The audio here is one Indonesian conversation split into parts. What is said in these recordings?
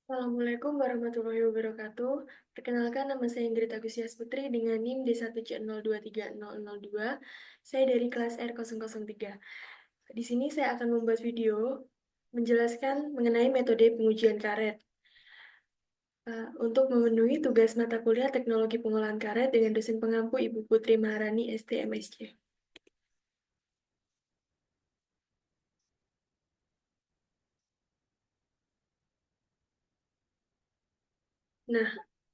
Assalamualaikum warahmatullahi wabarakatuh. Perkenalkan, nama saya Ingrid Agusias Putri dengan NIM D1C023002. Saya dari kelas R003. Di sini saya akan membuat video menjelaskan mengenai metode pengujian karet. Untuk memenuhi tugas mata kuliah Teknologi Pengolahan Karet dengan dosen pengampu Ibu Putri Maharani STMSC. Nah,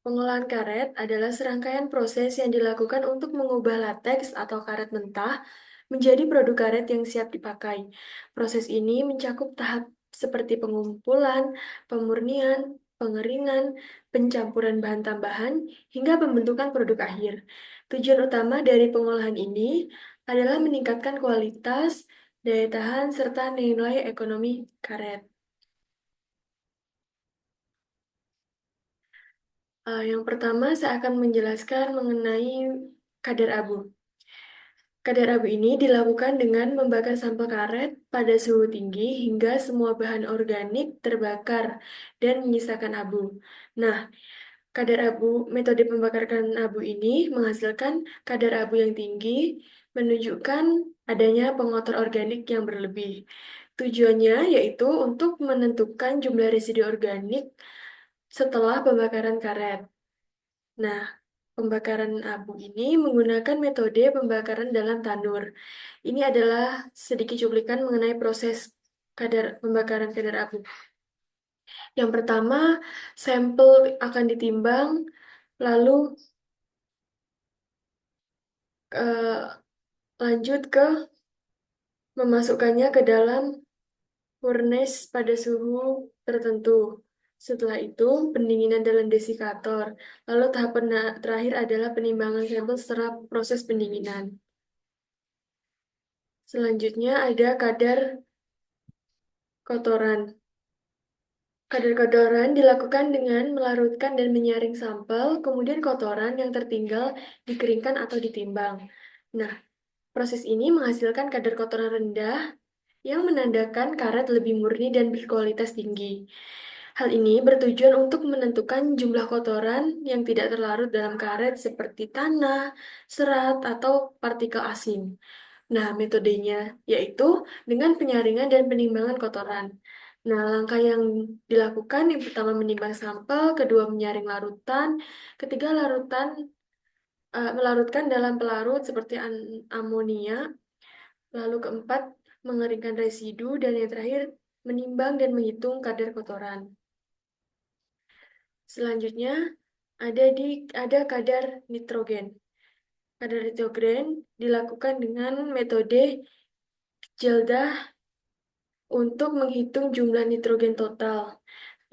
pengolahan karet adalah serangkaian proses yang dilakukan untuk mengubah lateks atau karet mentah menjadi produk karet yang siap dipakai. Proses ini mencakup tahap seperti pengumpulan, pemurnian, pengeringan, pencampuran bahan tambahan, hingga pembentukan produk akhir. Tujuan utama dari pengolahan ini adalah meningkatkan kualitas, daya tahan, serta nilai ekonomi karet. Yang pertama, saya akan menjelaskan mengenai kadar abu. Kadar abu ini dilakukan dengan membakar sampel karet pada suhu tinggi hingga semua bahan organik terbakar dan menyisakan abu. Nah, metode pembakaran abu ini menghasilkan kadar abu yang tinggi, menunjukkan adanya pengotor organik yang berlebih. Tujuannya yaitu untuk menentukan jumlah residu organik setelah pembakaran karet. Nah, pembakaran abu ini menggunakan metode pembakaran dalam tanur. Ini adalah sedikit cuplikan mengenai proses pembakaran kadar abu. Yang pertama, sampel akan ditimbang, lalu eh, lanjut ke memasukkannya ke dalam furnace pada suhu tertentu. Setelah itu, pendinginan dalam desikator. Lalu tahap terakhir adalah penimbangan sampel setelah proses pendinginan. Selanjutnya ada kadar kotoran. Kadar kotoran dilakukan dengan melarutkan dan menyaring sampel, kemudian kotoran yang tertinggal dikeringkan atau ditimbang. Nah, proses ini menghasilkan kadar kotoran rendah yang menandakan karet lebih murni dan berkualitas tinggi. Hal ini bertujuan untuk menentukan jumlah kotoran yang tidak terlarut dalam karet seperti tanah, serat, atau partikel asing. Nah, metodenya yaitu dengan penyaringan dan penimbangan kotoran. Nah, langkah yang dilakukan yang pertama menimbang sampel, kedua menyaring larutan, ketiga melarutkan dalam pelarut seperti amonia, lalu keempat mengeringkan residu, dan yang terakhir menimbang dan menghitung kadar kotoran. Selanjutnya ada kadar nitrogen. Kadar nitrogen dilakukan dengan metode jeldah untuk menghitung jumlah nitrogen total.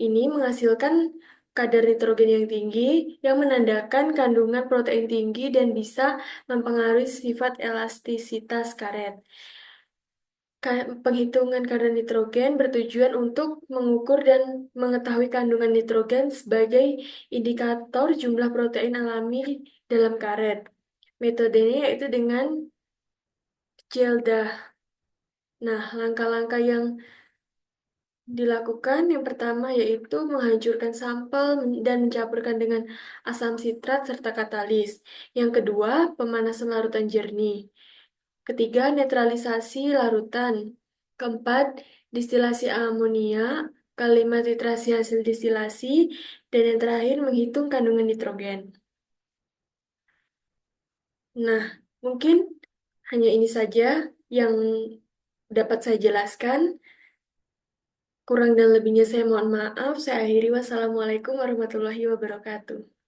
Ini menghasilkan kadar nitrogen yang tinggi yang menandakan kandungan protein tinggi dan bisa mempengaruhi sifat elastisitas karet. Penghitungan kadar nitrogen bertujuan untuk mengukur dan mengetahui kandungan nitrogen sebagai indikator jumlah protein alami dalam karet. Metodenya yaitu dengan Geldah. Nah, langkah-langkah yang dilakukan yang pertama yaitu menghancurkan sampel dan mencampurkan dengan asam sitrat serta katalis. Yang kedua, pemanasan larutan jernih. Ketiga, netralisasi larutan. Keempat, distilasi amonia. Kelima, titrasi hasil distilasi. Dan yang terakhir, menghitung kandungan nitrogen. Nah, mungkin hanya ini saja yang dapat saya jelaskan. Kurang dan lebihnya saya mohon maaf. Saya akhiri. Wassalamualaikum warahmatullahi wabarakatuh.